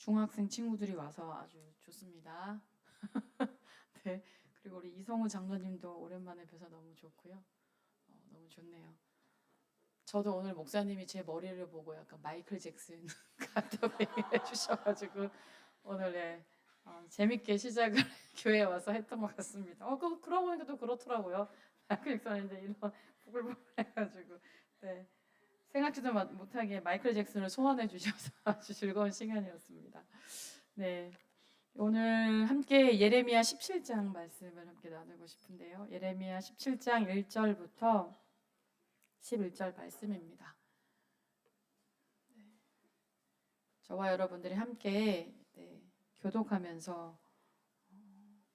중학생 친구들이 와서 아주 좋습니다. 네, 그리고 우리 이성우 장로님도 오랜만에 뵈서 너무 좋고요. 너무 좋네요. 저도 오늘 목사님이 제 머리를 보고 약간 마이클 잭슨 같다고 얘기해 주셔가지고 오늘 재밌게 시작을 교회에 와서 했던 것 같습니다. 그러고 보니까 또 그렇더라고요. 마이클 잭슨 이제 이런 부글부글 해가지고 네. 생각지도 못하게 마이클 잭슨을 소환해 주셔서 아주 즐거운 시간이었습니다. 네, 오늘 함께 예레미야 17장 말씀을 함께 나누고 싶은데요. 예레미야 17장 1절부터 11절 말씀입니다. 네, 저와 여러분들이 함께 교독하면서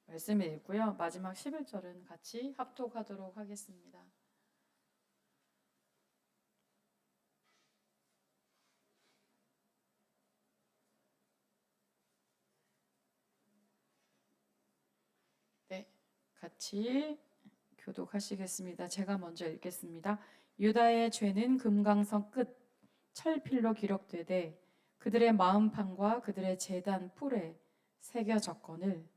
말씀을 읽고요. 마지막 11절은 같이 합독하도록 하겠습니다. 네, 같이 교독하시겠습니다. 제가 먼저 읽겠습니다. 유다의 죄는 금강석 끝 철필로 기록되되 그들의 마음판과 그들의 제단 뿔에 새겨 적거늘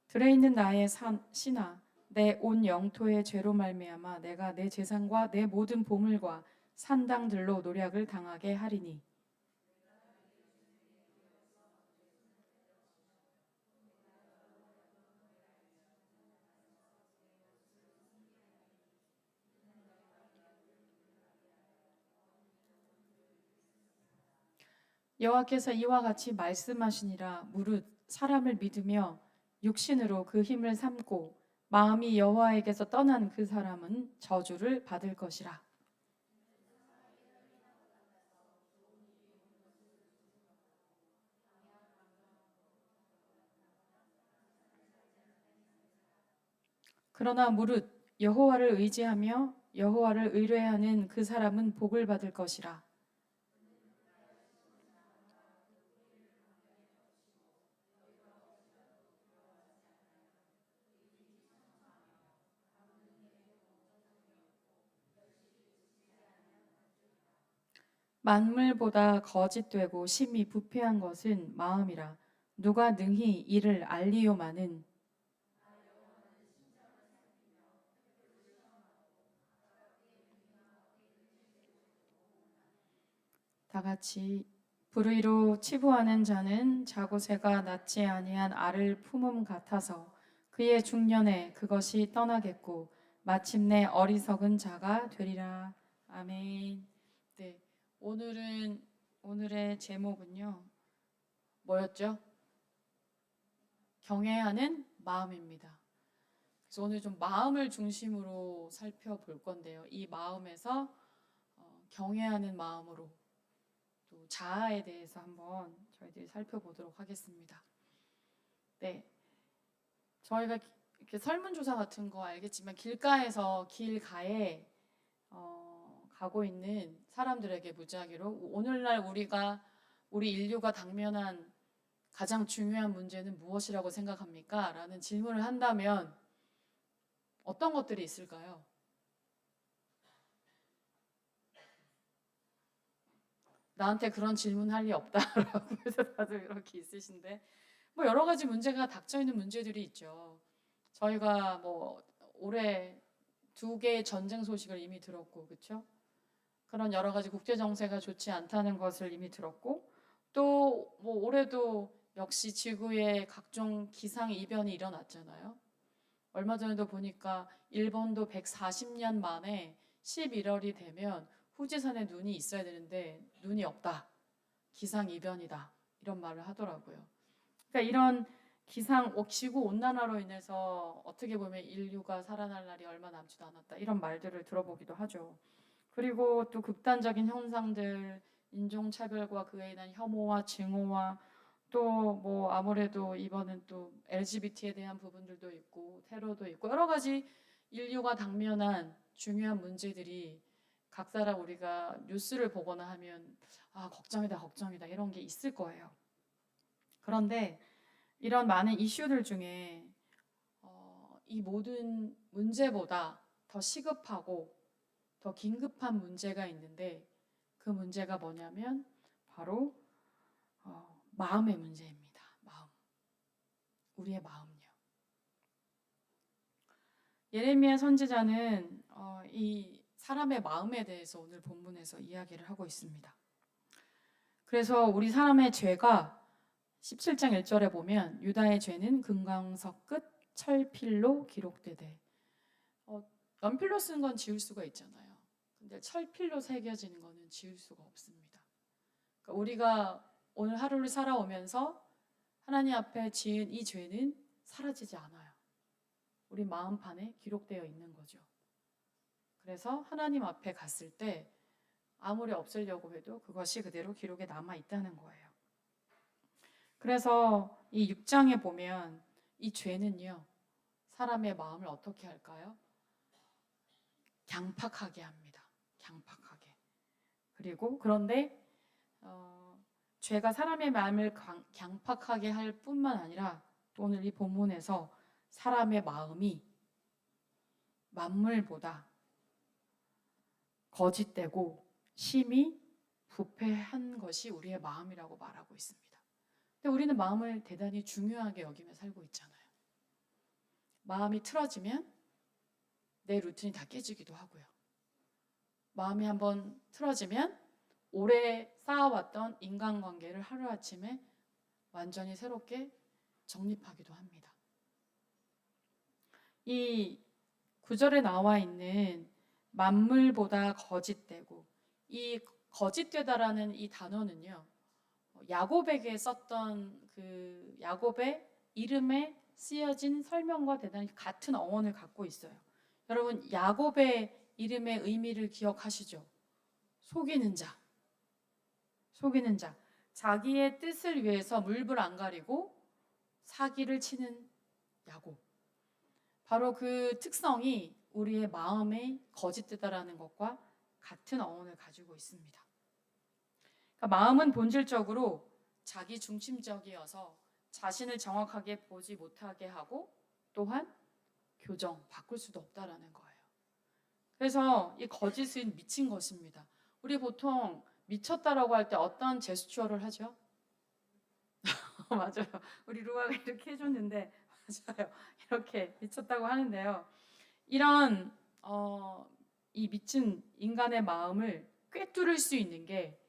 들에 있는 나의 신아 내 온 영토의 죄로 말미암아 내가 내 재산과 내 모든 보물과 산당들로 노략을 당하게 하리니 여호와께서 이와 같이 말씀하시니라. 무릇 사람을 믿으며 육신으로 그 힘을 삼고 마음이 여호와에게서 떠난 그 사람은 저주를 받을 것이라. 그러나 무릇 여호와를 의지하며 여호와를 의뢰하는 그 사람은 복을 받을 것이라. 만물보다 거짓되고 심히 부패한 것은 마음이라. 누가 능히 이를 알리요마는. 다 같이 불의로 치부하는 자는 자고새가 낳지 아니한 알을 품음 같아서 그의 중년에 그것이 떠나겠고 마침내 어리석은 자가 되리라. 아멘. 네, 오늘의 제목은요. 뭐였죠? 경외하는 마음입니다. 그래서 오늘 좀 마음을 중심으로 살펴볼 건데요. 이 마음에서 경외하는 마음으로 또 자아에 대해서 한번 저희들이 살펴보도록 하겠습니다. 네, 저희가 이렇게 설문조사 같은 거 알겠지만 길가에서 길가에 가고 있는 사람들에게 무지하기로 오늘날 우리 인류가 당면한 가장 중요한 문제는 무엇이라고 생각합니까? 라는 질문을 한다면 어떤 것들이 있을까요? 나한테 그런 질문 할 리 없다라고 해서 다들 이렇게 있으신데 뭐 여러 가지 문제가 닥쳐 있는 문제들이 있죠. 저희가 뭐 올해 2개의 전쟁 소식을 이미 들었고, 그렇죠? 그런 여러 가지 국제 정세가 좋지 않다는 것을 이미 들었고, 또 뭐 올해도 역시 지구에 각종 기상 이변이 일어났잖아요. 얼마 전에도 보니까 일본도 140년 만에 11월이 되면 후지산에 눈이 있어야 되는데 눈이 없다. 기상 이변이다. 이런 말을 하더라고요. 그러니까 이런 지구 온난화로 인해서 어떻게 보면 인류가 살아날 날이 얼마 남지도 않았다. 이런 말들을 들어보기도 하죠. 그리고 또 극단적인 현상들, 인종차별과 그에 인한 혐오와 증오와 또 뭐 아무래도 이번엔 또 LGBT에 대한 부분들도 있고 테러도 있고 여러 가지 인류가 당면한 중요한 문제들이 각사라 우리가 뉴스를 보거나 하면 걱정이다 이런 게 있을 거예요. 그런데 이런 많은 이슈들 중에 이 모든 문제보다 더 시급하고 더 긴급한 문제가 있는데 그 문제가 뭐냐면 바로 마음의 문제입니다. 마음. 우리의 마음요. 예레미야 선지자는 이 사람의 마음에 대해서 오늘 본문에서 이야기를 하고 있습니다. 그래서 우리 사람의 죄가 17장 1절에 보면 유다의 죄는 금강석 끝 철필로 기록되되 연필로 쓴 건 지울 수가 있잖아요. 근데 철필로 새겨지는 거는 지울 수가 없습니다. 그러니까 우리가 오늘 하루를 살아오면서 하나님 앞에 지은 이 죄는 사라지지 않아요. 우리 마음판에 기록되어 있는 거죠. 그래서 하나님 앞에 갔을 때 아무리 없애려고 해도 그것이 그대로 기록에 남아 있다는 거예요. 그래서 이 6장에 보면 이 죄는요, 사람의 마음을 어떻게 할까요? 강팍하게 합니다. 강팍하게. 그리고 그런데 죄가 사람의 마음을 강팍하게 할 뿐만 아니라 또 오늘 이 본문에서 사람의 마음이 만물보다 거짓되고 심히 부패한 것이 우리의 마음이라고 말하고 있습니다. 근데 우리는 마음을 대단히 중요하게 여기며 살고 있잖아요. 마음이 틀어지면 내 루틴이 다 깨지기도 하고요. 마음이 한번 틀어지면 오래 쌓아왔던 인간관계를 하루아침에 완전히 새롭게 정립하기도 합니다. 이 구절에 나와 있는 만물보다 거짓되고, 이 거짓되다라는 이 단어는요, 야곱에게 썼던 그 야곱의 이름에 쓰여진 설명과 대단히 같은 어원을 갖고 있어요. 여러분, 야곱의 이름의 의미를 기억하시죠? 속이는 자. 속이는 자. 자기의 뜻을 위해서 물불 안 가리고 사기를 치는 야곱. 바로 그 특성이 우리의 마음에 거짓되다라는 것과 같은 어원을 가지고 있습니다. 그러니까 마음은 본질적으로 자기 중심적이어서 자신을 정확하게 보지 못하게 하고 또한 바꿀 수도 없다라는 거예요. 그래서 이 거짓은 미친 것입니다. 우리 보통 미쳤다라고 할 때 어떤 제스처를 하죠? 맞아요. 우리 루아가 이렇게 해줬는데 맞아요. 이렇게 미쳤다고 하는데요. 이런 이 미친 인간의 마음을 꿰뚫을 수 있는 게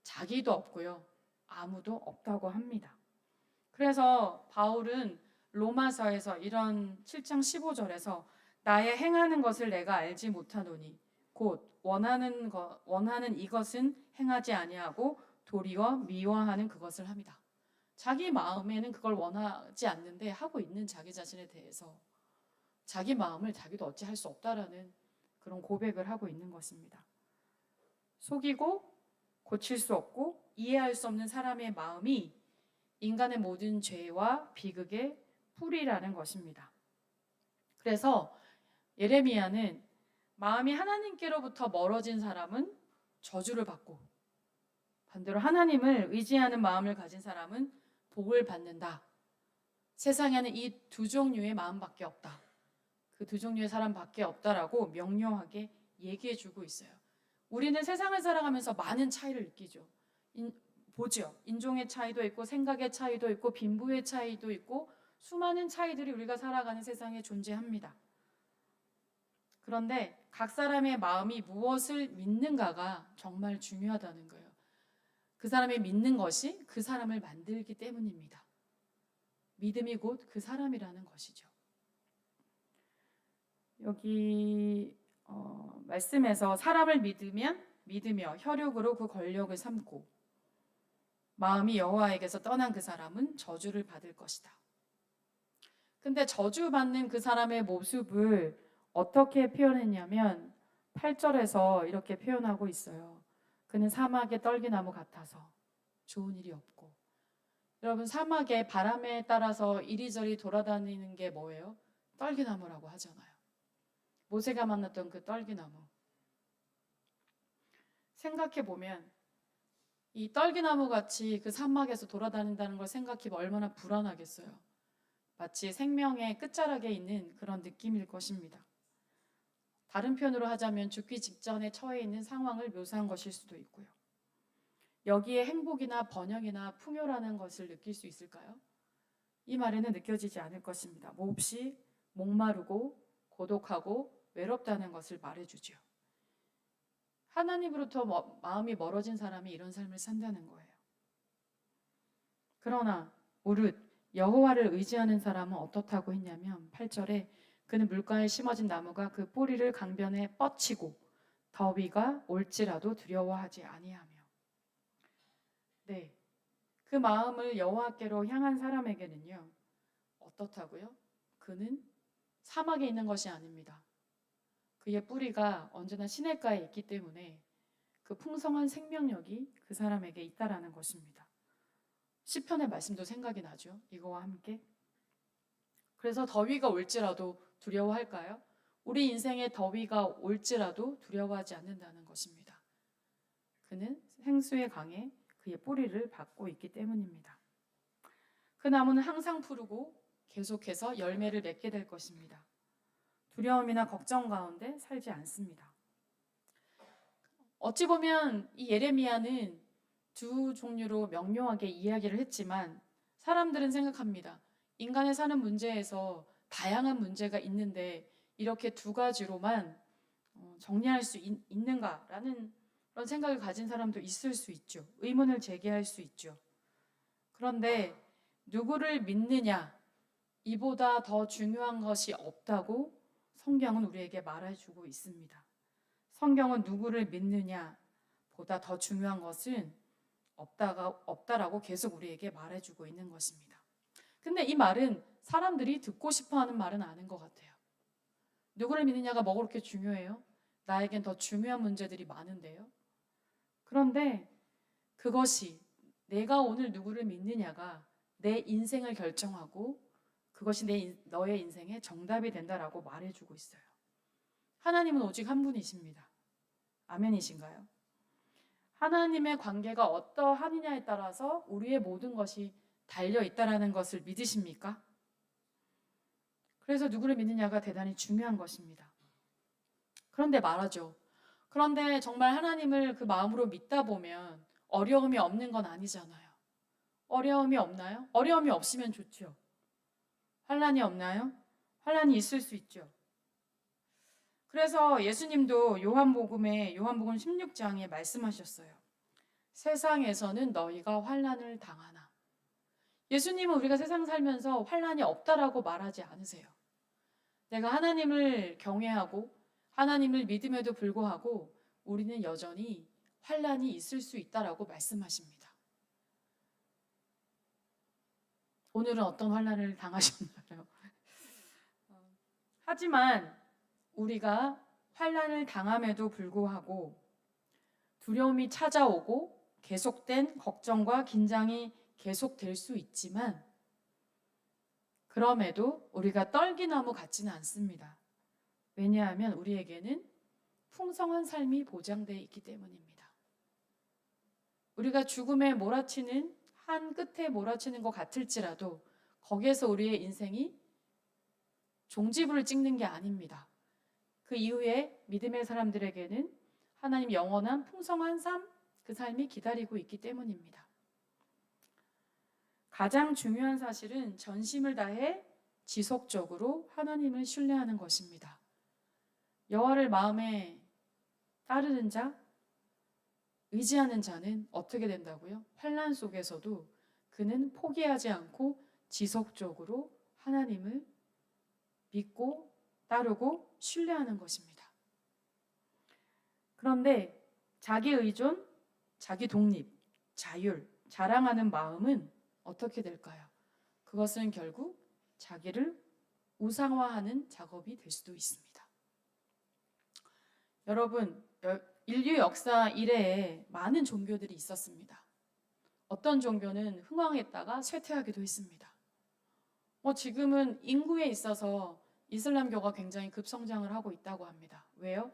자기도 없고요. 아무도 없다고 합니다. 그래서 바울은 로마서에서 이런 7장 15절에서 나의 행하는 것을 내가 알지 못하노니 곧 원하는 이것은 행하지 아니하고 도리어 미워하는 그것을 합니다. 자기 마음에는 그걸 원하지 않는데 하고 있는 자기 자신에 대해서 자기 마음을 자기도 어찌할 수 없다라는 그런 고백을 하고 있는 것입니다. 속이고 고칠 수 없고 이해할 수 없는 사람의 마음이 인간의 모든 죄와 비극의 뿌리라는 것입니다. 그래서 예레미야는 마음이 하나님께로부터 멀어진 사람은 저주를 받고 반대로 하나님을 의지하는 마음을 가진 사람은 복을 받는다. 세상에는 이 두 종류의 마음밖에 없다. 그 두 종류의 사람밖에 없다라고 명료하게 얘기해주고 있어요. 우리는 세상을 살아가면서 많은 차이를 느끼죠. 보죠. 인종의 차이도 있고 생각의 차이도 있고 빈부의 차이도 있고 수많은 차이들이 우리가 살아가는 세상에 존재합니다. 그런데 각 사람의 마음이 무엇을 믿는가가 정말 중요하다는 거예요. 그 사람이 믿는 것이 그 사람을 만들기 때문입니다. 믿음이 곧 그 사람이라는 것이죠. 여기 말씀에서 사람을 믿으며 혈육으로 그 권력을 삼고 마음이 여호와에게서 떠난 그 사람은 저주를 받을 것이다. 근데 저주받는 그 사람의 모습을 어떻게 표현했냐면 8절에서 이렇게 표현하고 있어요. 그는 사막의 떨기나무 같아서 좋은 일이 없고. 여러분, 사막에 바람에 따라서 이리저리 돌아다니는 게 뭐예요? 떨기나무라고 하잖아요. 모세가 만났던 그 떨기나무. 생각해보면 이 떨기나무 같이 그 사막에서 돌아다닌다는 걸 생각해보면 얼마나 불안하겠어요. 마치 생명의 끝자락에 있는 그런 느낌일 것입니다. 다른 표현으로 하자면 죽기 직전에 처해 있는 상황을 묘사한 것일 수도 있고요. 여기에 행복이나 번영이나 풍요라는 것을 느낄 수 있을까요? 이 말에는 느껴지지 않을 것입니다. 몹시 목마르고 고독하고 외롭다는 것을 말해주죠. 하나님으로부터 마음이 멀어진 사람이 이런 삶을 산다는 거예요. 그러나 무릇 여호와를 의지하는 사람은 어떻다고 했냐면 8절에 그는 물가에 심어진 나무가 그 뿌리를 강변에 뻗치고 더위가 올지라도 두려워하지 아니하며. 네, 그 마음을 여호와께로 향한 사람에게는요 어떻다고요? 그는 사막에 있는 것이 아닙니다. 그의 뿌리가 언제나 시냇가에 있기 때문에 그 풍성한 생명력이 그 사람에게 있다라는 것입니다. 시편의 말씀도 생각이 나죠. 이거와 함께. 그래서 더위가 올지라도 두려워할까요? 우리 인생에 더위가 올지라도 두려워하지 않는다는 것입니다. 그는 생수의 강에 그의 뿌리를 받고 있기 때문입니다. 그 나무는 항상 푸르고 계속해서 열매를 맺게 될 것입니다. 두려움이나 걱정 가운데 살지 않습니다. 어찌 보면 이 예레미야는 두 종류로 명료하게 이야기를 했지만 사람들은 생각합니다. 인간의 사는 문제에서 다양한 문제가 있는데 이렇게 두 가지로만 정리할 수 있는가라는 그런 생각을 가진 사람도 있을 수 있죠. 의문을 제기할 수 있죠. 그런데 누구를 믿느냐, 이보다 더 중요한 것이 없다고 성경은 우리에게 말해주고 있습니다. 성경은 누구를 믿느냐 보다 더 중요한 것은 없다라고 계속 우리에게 말해주고 있는 것입니다. 근데 이 말은 사람들이 듣고 싶어하는 말은 아닌 것 같아요. 누구를 믿느냐가 뭐가 그렇게 중요해요? 나에겐 더 중요한 문제들이 많은데요. 그런데 그것이 내가 오늘 누구를 믿느냐가 내 인생을 결정하고 그것이 너의 인생의 정답이 된다라고 말해주고 있어요. 하나님은 오직 한 분이십니다. 아멘이신가요? 하나님의 관계가 어떠하느냐에 따라서 우리의 모든 것이 달려있다라는 것을 믿으십니까? 그래서 누구를 믿느냐가 대단히 중요한 것입니다. 그런데 말하죠. 그런데 정말 하나님을 그 마음으로 믿다 보면 어려움이 없는 건 아니잖아요. 어려움이 없나요? 어려움이 없으면 좋죠. 환난이 없나요? 환난이 있을 수 있죠. 그래서 예수님도 요한복음 16장에 말씀하셨어요. 세상에서는 너희가 환난을 당하나. 예수님은 우리가 세상 살면서 환난이 없다라고 말하지 않으세요. 내가 하나님을 경외하고 하나님을 믿음에도 불구하고 우리는 여전히 환난이 있을 수 있다라고 말씀하십니다. 오늘은 어떤 환난을 당하셨나요? 하지만 우리가 환난을 당함에도 불구하고 두려움이 찾아오고 계속된 걱정과 긴장이 계속될 수 있지만 그럼에도 우리가 떨기나무 같지는 않습니다. 왜냐하면 우리에게는 풍성한 삶이 보장되어 있기 때문입니다. 우리가 죽음에 몰아치는 한 끝에 몰아치는 것 같을지라도 거기에서 우리의 인생이 종지부를 찍는 게 아닙니다. 그 이후에 믿음의 사람들에게는 하나님 영원한 풍성한 삶, 그 삶이 기다리고 있기 때문입니다. 가장 중요한 사실은 전심을 다해 지속적으로 하나님을 신뢰하는 것입니다. 여호와를 마음에 따르는 자, 의지하는 자는 어떻게 된다고요? 환난 속에서도 그는 포기하지 않고 지속적으로 하나님을 믿고 따르고 신뢰하는 것입니다. 그런데 자기 의존, 자기 독립, 자율, 자랑하는 마음은 어떻게 될까요? 그것은 결국 자기를 우상화하는 작업이 될 수도 있습니다. 여러분, 인류 역사 이래에 많은 종교들이 있었습니다. 어떤 종교는 흥왕했다가 쇠퇴하기도 했습니다. 지금은 인구에 있어서 이슬람교가 굉장히 급성장을 하고 있다고 합니다. 왜요?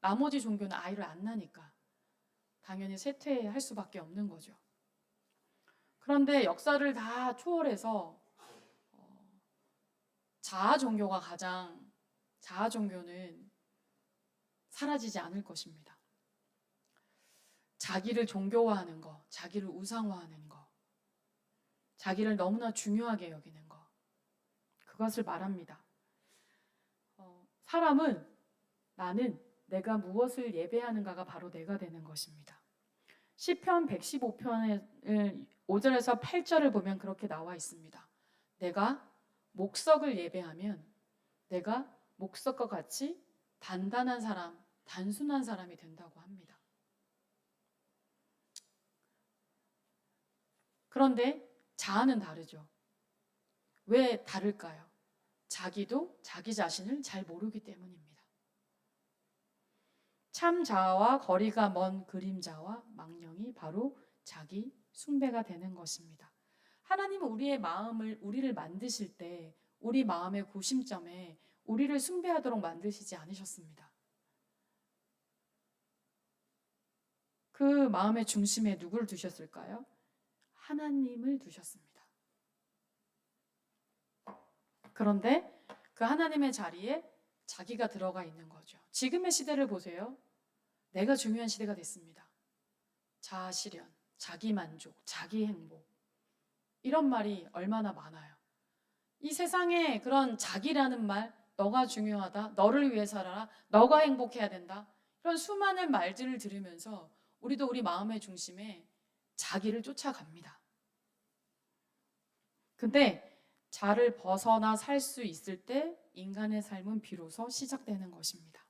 나머지 종교는 아이를 안 낳으니까 당연히 쇠퇴할 수밖에 없는 거죠. 그런데 역사를 다 초월해서 자아 종교는 사라지지 않을 것입니다. 자기를 종교화하는 거, 자기를 우상화하는 거, 자기를 너무나 중요하게 여기는 거, 그것을 말합니다. 사람은 나는 내가 무엇을 예배하는가가 바로 내가 되는 것입니다. 시편 115편의 5절에서 8절을 보면 그렇게 나와 있습니다. 내가 목석을 예배하면 내가 목석과 같이 단단한 사람, 단순한 사람이 된다고 합니다. 그런데 자아는 다르죠. 왜 다를까요? 자기도 자기 자신을 잘 모르기 때문입니다. 참 자아와 거리가 먼 그림자와 망령이 바로 자기 숭배가 되는 것입니다. 하나님은 우리를 만드실 때 우리 마음의 구심점에 우리를 숭배하도록 만드시지 않으셨습니다. 그 마음의 중심에 누구를 두셨을까요? 하나님을 두셨습니다. 그런데 그 하나님의 자리에 자기가 들어가 있는 거죠. 지금의 시대를 보세요. 내가 중요한 시대가 됐습니다. 자아 실현, 자기 만족, 자기 행복, 이런 말이 얼마나 많아요. 이 세상에 그런 자기라는 말, 너가 중요하다, 너를 위해 살아라, 너가 행복해야 된다, 이런 수많은 말들을 들으면서 우리도 우리 마음의 중심에 자기를 쫓아갑니다. 근데 자를 벗어나 살 수 있을 때 인간의 삶은 비로소 시작되는 것입니다.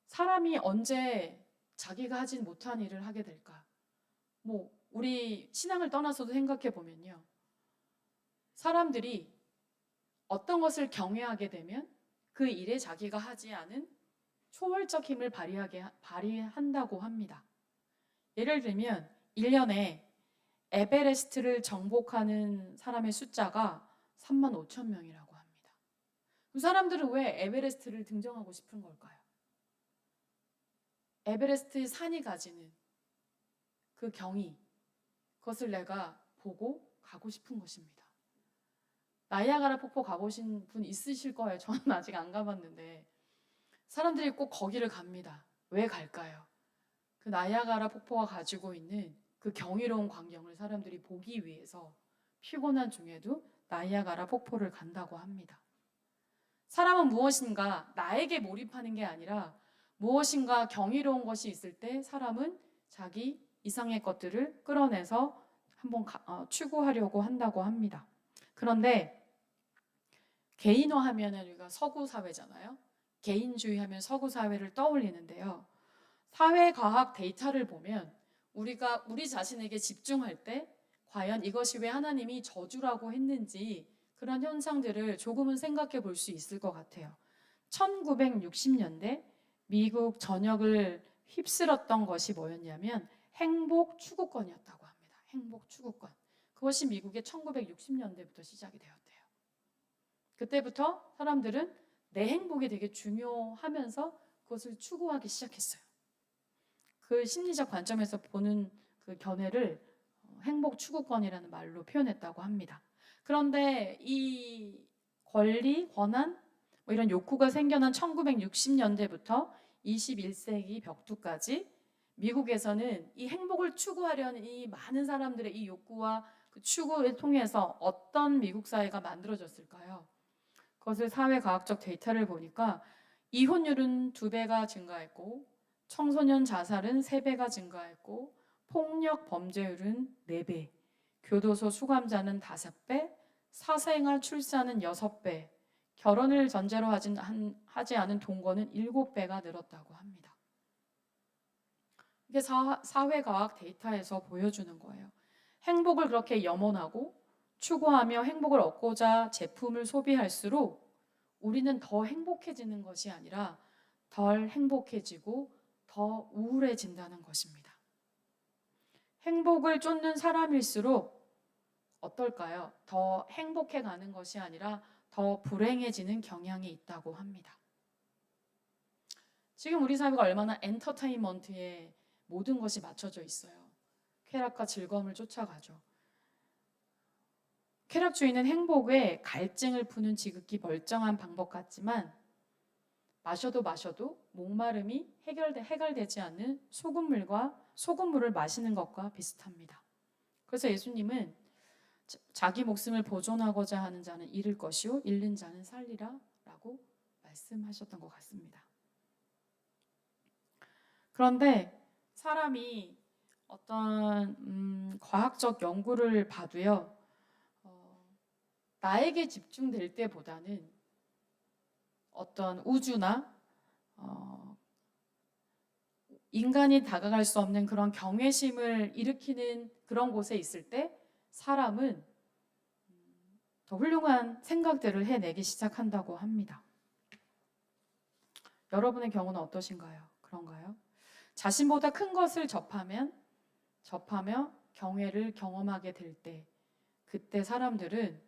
사람이 언제 자기가 하진 못한 일을 하게 될까? 우리 신앙을 떠나서도 생각해 보면요. 사람들이 어떤 것을 경외하게 되면 그 일에 자기가 하지 않은 초월적 힘을 발휘한다고 합니다. 예를 들면 1년에 에베레스트를 정복하는 사람의 숫자가 35,000명이라고 합니다. 그 사람들은 왜 에베레스트를 등정하고 싶은 걸까요? 에베레스트의 산이 가지는 그 경이, 그것을 내가 보고 가고 싶은 것입니다. 나이아가라 폭포 가보신 분 있으실 거예요. 저는 아직 안 가봤는데 사람들이 꼭 거기를 갑니다. 왜 갈까요? 그 나이아가라 폭포가 가지고 있는 그 경이로운 광경을 사람들이 보기 위해서 피곤한 중에도 나이아가라 폭포를 간다고 합니다. 사람은 무엇인가 나에게 몰입하는 게 아니라 무엇인가 경이로운 것이 있을 때 사람은 자기 이상의 것들을 끌어내서 한번 추구하려고 한다고 합니다. 그런데 개인화하면 우리가 서구 사회잖아요. 개인주의 하면 서구 사회를 떠올리는데요. 사회과학 데이터를 보면 우리가 우리 자신에게 집중할 때 과연 이것이 왜 하나님이 저주라고 했는지 그런 현상들을 조금은 생각해 볼 수 있을 것 같아요. 1960년대 미국 전역을 휩쓸었던 것이 뭐였냐면 행복 추구권이었다고 합니다. 행복 추구권. 그것이 미국의 1960년대부터 시작이 되었대요. 그때부터 사람들은 내 행복이 되게 중요하면서 그것을 추구하기 시작했어요. 그 심리적 관점에서 보는 그 견해를 행복 추구권이라는 말로 표현했다고 합니다. 그런데 이 권리, 권한, 이런 욕구가 생겨난 1960년대부터 21세기 벽두까지 미국에서는 이 행복을 추구하려는 이 많은 사람들의 이 욕구와 그 추구를 통해서 어떤 미국 사회가 만들어졌을까요? 그것을 사회과학적 데이터를 보니까 이혼율은 2배가 증가했고 청소년 자살은 3배가 증가했고 폭력 범죄율은 4배, 교도소 수감자는 5배, 사생아 출산은 6배, 결혼을 전제로 하지 않은 동거는 7배가 늘었다고 합니다. 이게 사회과학 데이터에서 보여주는 거예요. 행복을 그렇게 염원하고 추구하며 행복을 얻고자 제품을 소비할수록 우리는 더 행복해지는 것이 아니라 덜 행복해지고 더 우울해진다는 것입니다. 행복을 쫓는 사람일수록 어떨까요? 더 행복해가는 것이 아니라 더 불행해지는 경향이 있다고 합니다. 지금 우리 사회가 얼마나 엔터테인먼트에 모든 것이 맞춰져 있어요. 쾌락과 즐거움을 쫓아가죠. 쾌락주의는 행복에 갈증을 푸는 지극히 멀쩡한 방법 같지만 마셔도 목마름이 해결되지 않는 소금물을 마시는 것과 비슷합니다. 그래서 예수님은 자기 목숨을 보존하고자 하는 자는 잃을 것이요 잃는 자는 살리라 라고 말씀하셨던 것 같습니다. 그런데 사람이 어떤 과학적 연구를 봐도요, 나에게 집중될 때보다는 어떤 우주나 인간이 다가갈 수 없는 그런 경외심을 일으키는 그런 곳에 있을 때 사람은 더 훌륭한 생각들을 해내기 시작한다고 합니다. 여러분의 경우는 어떠신가요? 그런가요? 자신보다 큰 것을 접하며 경외를 경험하게 될 때, 그때 사람들은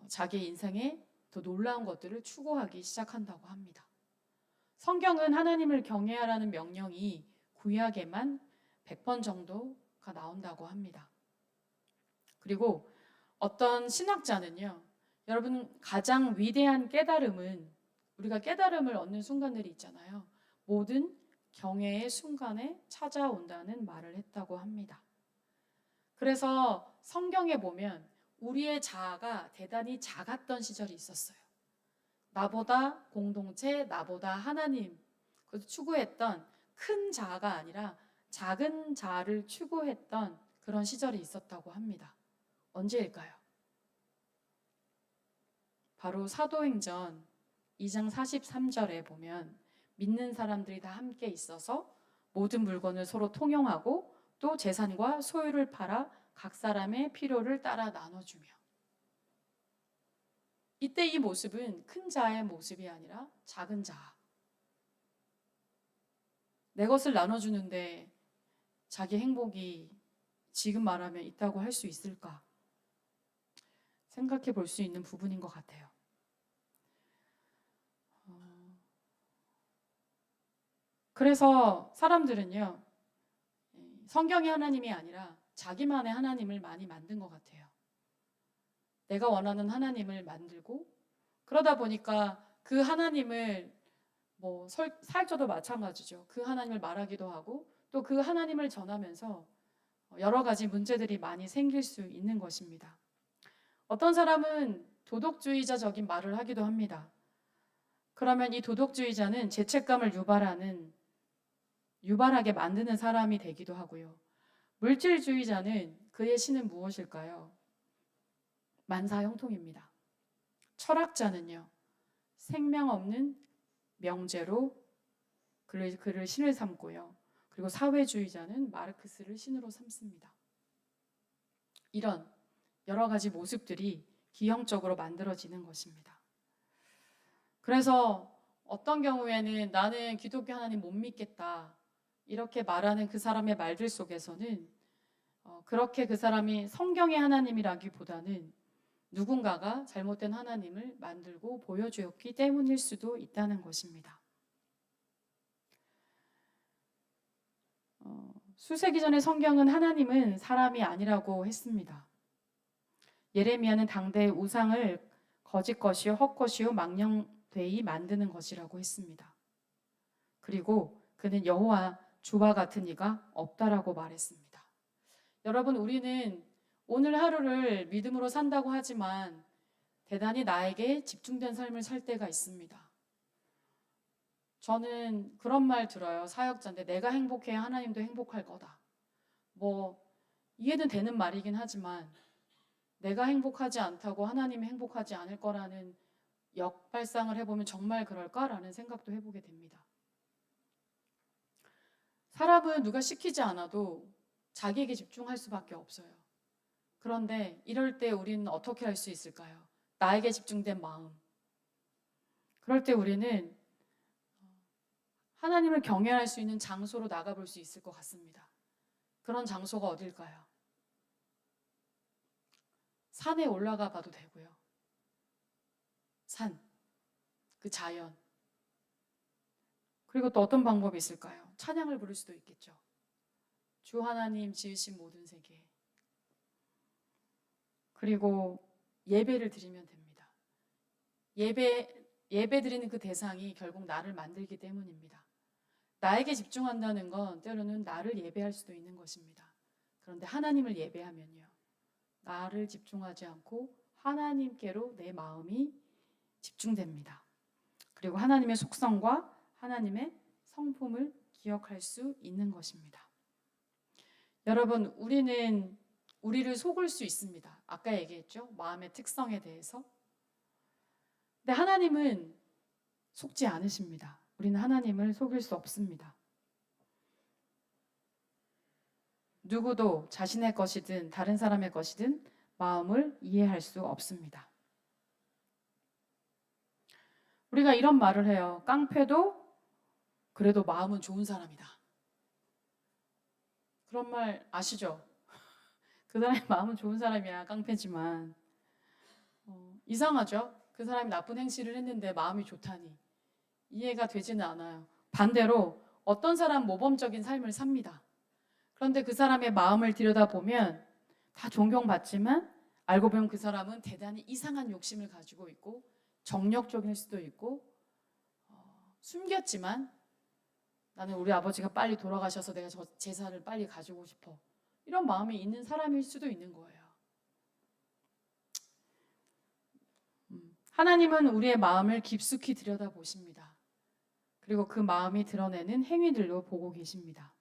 자기 인생에 더 놀라운 것들을 추구하기 시작한다고 합니다. 성경은 하나님을 경외하라는 명령이 구약에만 100번 정도가 나온다고 합니다. 그리고 어떤 신학자는요, 여러분 가장 위대한 깨달음은 우리가 깨달음을 얻는 순간들이 있잖아요. 모든 경외의 순간에 찾아온다는 말을 했다고 합니다. 그래서 성경에 보면 우리의 자아가 대단히 작았던 시절이 있었어요. 나보다 공동체, 나보다 하나님, 그래서 추구했던 큰 자아가 아니라 작은 자아를 추구했던 그런 시절이 있었다고 합니다. 언제일까요? 바로 사도행전 2장 43절에 보면 믿는 사람들이 다 함께 있어서 모든 물건을 서로 통용하고 또 재산과 소유를 팔아 각 사람의 필요를 따라 나눠주며, 이때 이 모습은 큰 자의 모습이 아니라 작은 자, 내 것을 나눠주는데 자기 행복이 지금 말하면 있다고 할 수 있을까 생각해 볼 수 있는 부분인 것 같아요. 그래서 사람들은요, 성경의 하나님이 아니라 자기만의 하나님을 많이 만든 것 같아요. 내가 원하는 하나님을 만들고, 그러다 보니까 그 하나님을 사역자도 마찬가지죠. 그 하나님을 말하기도 하고 또 그 하나님을 전하면서 여러 가지 문제들이 많이 생길 수 있는 것입니다. 어떤 사람은 도덕주의자적인 말을 하기도 합니다. 그러면 이 도덕주의자는 죄책감을 유발하게 만드는 사람이 되기도 하고요. 물질주의자는 그의 신은 무엇일까요? 만사형통입니다. 철학자는요, 생명 없는 명제로 그를 신을 삼고요. 그리고 사회주의자는 마르크스를 신으로 삼습니다. 이런 여러 가지 모습들이 기형적으로 만들어지는 것입니다. 그래서 어떤 경우에는 나는 기독교 하나님 못 믿겠다 이렇게 말하는 그 사람의 말들 속에서는 그렇게 그 사람이 성경의 하나님이라기보다는 누군가가 잘못된 하나님을 만들고 보여주었기 때문일 수도 있다는 것입니다. 수세기 전에 성경은 하나님은 사람이 아니라고 했습니다. 예레미야는 당대의 우상을 거짓 것이요 헛것이요 망령되이 만드는 것이라고 했습니다. 그리고 그는 여호와 주와 같은 이가 없다라고 말했습니다. 여러분, 우리는 오늘 하루를 믿음으로 산다고 하지만 대단히 나에게 집중된 삶을 살 때가 있습니다. 저는 그런 말 들어요. 사역자인데 내가 행복해야 하나님도 행복할 거다. 이해는 되는 말이긴 하지만 내가 행복하지 않다고 하나님이 행복하지 않을 거라는 역발상을 해보면 정말 그럴까라는 생각도 해보게 됩니다. 사람은 누가 시키지 않아도 자기에게 집중할 수밖에 없어요. 그런데 이럴 때 우리는 어떻게 할 수 있을까요? 나에게 집중된 마음. 그럴 때 우리는 하나님을 경외할 수 있는 장소로 나가볼 수 있을 것 같습니다. 그런 장소가 어딜까요? 산에 올라가 봐도 되고요. 산, 그 자연. 그리고 또 어떤 방법이 있을까요? 찬양을 부를 수도 있겠죠. 주 하나님 지으신 모든 세계. 그리고 예배를 드리면 됩니다. 예배 예배드리는 그 대상이 결국 나를 만들기 때문입니다. 나에게 집중한다는 건 때로는 나를 예배할 수도 있는 것입니다. 그런데 하나님을 예배하면요, 나를 집중하지 않고 하나님께로 내 마음이 집중됩니다. 그리고 하나님의 속성과 하나님의 성품을 기억할 수 있는 것입니다. 여러분, 우리는 우리를 속을 수 있습니다. 아까 얘기했죠? 마음의 특성에 대해서. 근데 하나님은 속지 않으십니다. 우리는 하나님을 속일 수 없습니다. 누구도 자신의 것이든 다른 사람의 것이든 마음을 이해할 수 없습니다. 우리가 이런 말을 해요. 깡패도 그래도 마음은 좋은 사람이다. 그런 말 아시죠? 그 사람의 마음은 좋은 사람이야, 깡패지만. 이상하죠? 그 사람이 나쁜 행실을 했는데 마음이 좋다니. 이해가 되지는 않아요. 반대로 어떤 사람 모범적인 삶을 삽니다. 그런데 그 사람의 마음을 들여다보면 다 존경받지만 알고 보면 그 사람은 대단히 이상한 욕심을 가지고 있고 정력적일 수도 있고 숨겼지만 나는 우리 아버지가 빨리 돌아가셔서 내가 저 재산을 빨리 가지고 싶어. 이런 마음이 있는 사람일 수도 있는 거예요. 하나님은 우리의 마음을 깊숙이 들여다보십니다. 그리고 그 마음이 드러내는 행위들로 보고 계십니다.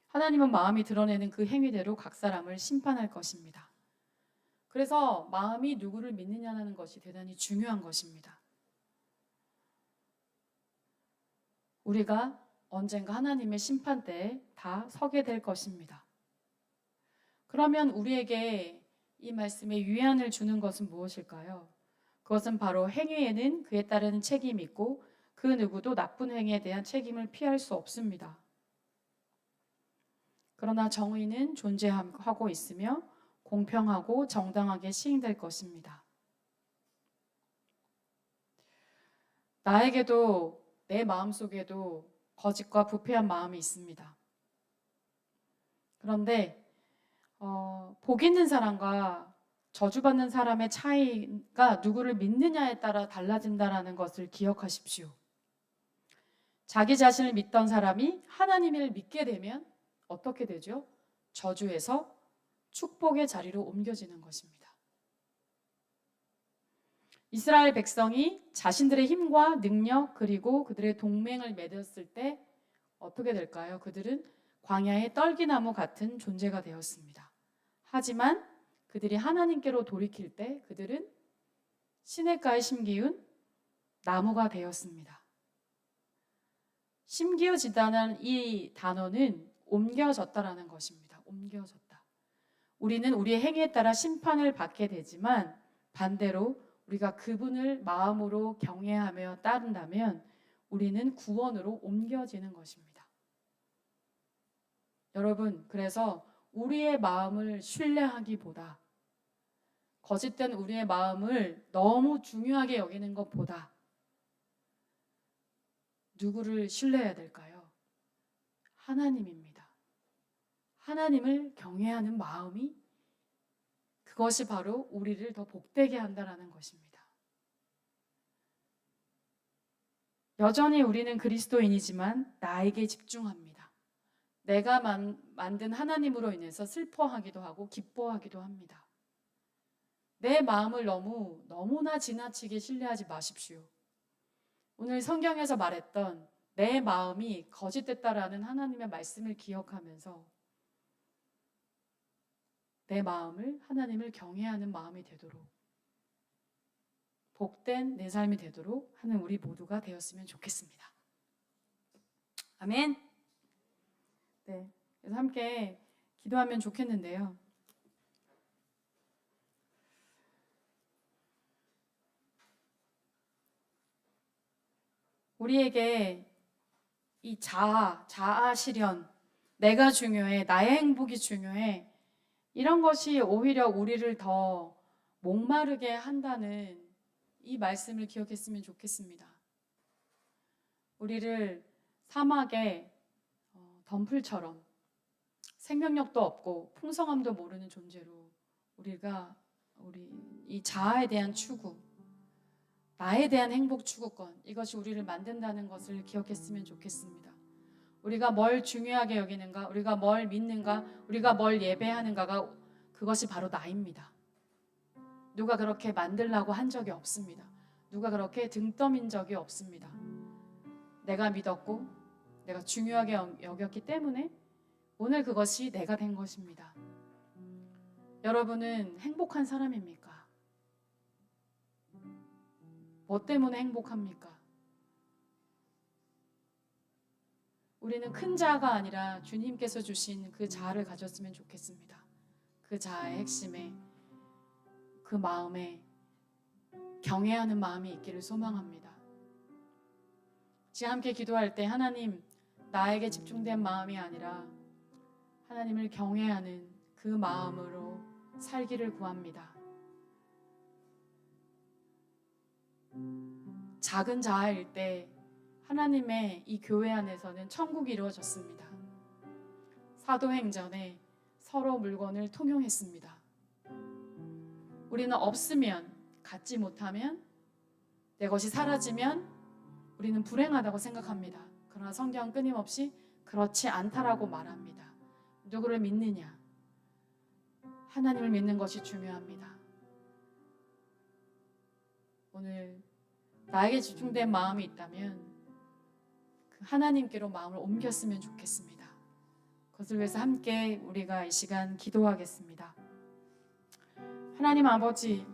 하나님은 마음이 드러내는 그 행위대로 각 사람을 심판할 것입니다. 그래서 마음이 누구를 믿느냐는 것이 대단히 중요한 것입니다. 우리가 언젠가 하나님의 심판대에 다 서게 될 것입니다. 그러면 우리에게 이 말씀에 유의안을 주는 것은 무엇일까요? 그것은 바로 행위에는 그에 따르는 책임이 있고 그 누구도 나쁜 행위에 대한 책임을 피할 수 없습니다. 그러나 정의는 존재하고 있으며 공평하고 정당하게 시행될 것입니다. 나에게도 내 마음속에도 거짓과 부패한 마음이 있습니다. 그런데 복 있는 사람과 저주받는 사람의 차이가 누구를 믿느냐에 따라 달라진다는 것을 기억하십시오. 자기 자신을 믿던 사람이 하나님을 믿게 되면 어떻게 되죠? 저주에서 축복의 자리로 옮겨지는 것입니다. 이스라엘 백성이 자신들의 힘과 능력 그리고 그들의 동맹을 맺었을 때 어떻게 될까요? 그들은 광야의 떨기나무 같은 존재가 되었습니다. 하지만 그들이 하나님께로 돌이킬 때 그들은 시냇가에 심기운 나무가 되었습니다. 심기어지다는 이 단어는 옮겨졌다라는 것입니다. 옮겨졌다. 우리는 우리의 행위에 따라 심판을 받게 되지만 반대로 우리가 그분을 마음으로 경외하며 따른다면 우리는 구원으로 옮겨지는 것입니다. 여러분, 그래서 우리의 마음을 신뢰하기보다 거짓된 우리의 마음을 너무 중요하게 여기는 것보다 누구를 신뢰해야 될까요? 하나님입니다. 하나님을 경외하는 마음이 그것이 바로 우리를 더 복되게 한다는 것입니다. 여전히 우리는 그리스도인이지만 나에게 집중합니다. 내가 만든 하나님으로 인해서 슬퍼하기도 하고 기뻐하기도 합니다. 내 마음을 너무나 지나치게 신뢰하지 마십시오. 오늘 성경에서 말했던 내 마음이 거짓됐다라는 하나님의 말씀을 기억하면서 내 마음을 하나님을 경외하는 마음이 되도록 복된 내 삶이 되도록 하는 우리 모두가 되었으면 좋겠습니다. 아멘. 네, 그래서 함께 기도하면 좋겠는데요. 우리에게 이 자아 실현, 내가 중요해, 나의 행복이 중요해, 이런 것이 오히려 우리를 더 목마르게 한다는 이 말씀을 기억했으면 좋겠습니다. 우리를 사막의 덤플처럼 생명력도 없고 풍성함도 모르는 존재로 우리가 우리 이 자아에 대한 추구, 나에 대한 행복 추구권, 이것이 우리를 만든다는 것을 기억했으면 좋겠습니다. 우리가 뭘 중요하게 여기는가, 우리가 뭘 믿는가, 우리가 뭘 예배하는가가 그것이 바로 나입니다. 누가 그렇게 만들라고 한 적이 없습니다. 누가 그렇게 등 떠민 적이 없습니다. 내가 믿었고 내가 중요하게 여겼기 때문에 오늘 그것이 내가 된 것입니다. 여러분은 행복한 사람입니까? 뭐 때문에 행복합니까? 우리는 큰 자아가 아니라 주님께서 주신 그 자아를 가졌으면 좋겠습니다. 그 자아의 핵심에, 그 마음에 경외하는 마음이 있기를 소망합니다. 지금 함께 기도할 때 하나님, 나에게 집중된 마음이 아니라 하나님을 경외하는 그 마음으로 살기를 구합니다. 작은 자아일 때 하나님의 이 교회 안에서는 천국이 이루어졌습니다. 사도행전에 서로 물건을 통용했습니다. 우리는 없으면, 갖지 못하면, 내 것이 사라지면 우리는 불행하다고 생각합니다. 그러나 성경은 끊임없이 그렇지 않다라고 말합니다. 누구를 믿느냐? 하나님을 믿는 것이 중요합니다. 오늘 나에게 집중된 마음이 있다면 그 하나님께로 마음을 옮겼으면 좋겠습니다. 그것을 위해서 함께 우리가 이 시간 기도하겠습니다. 하나님 아버지,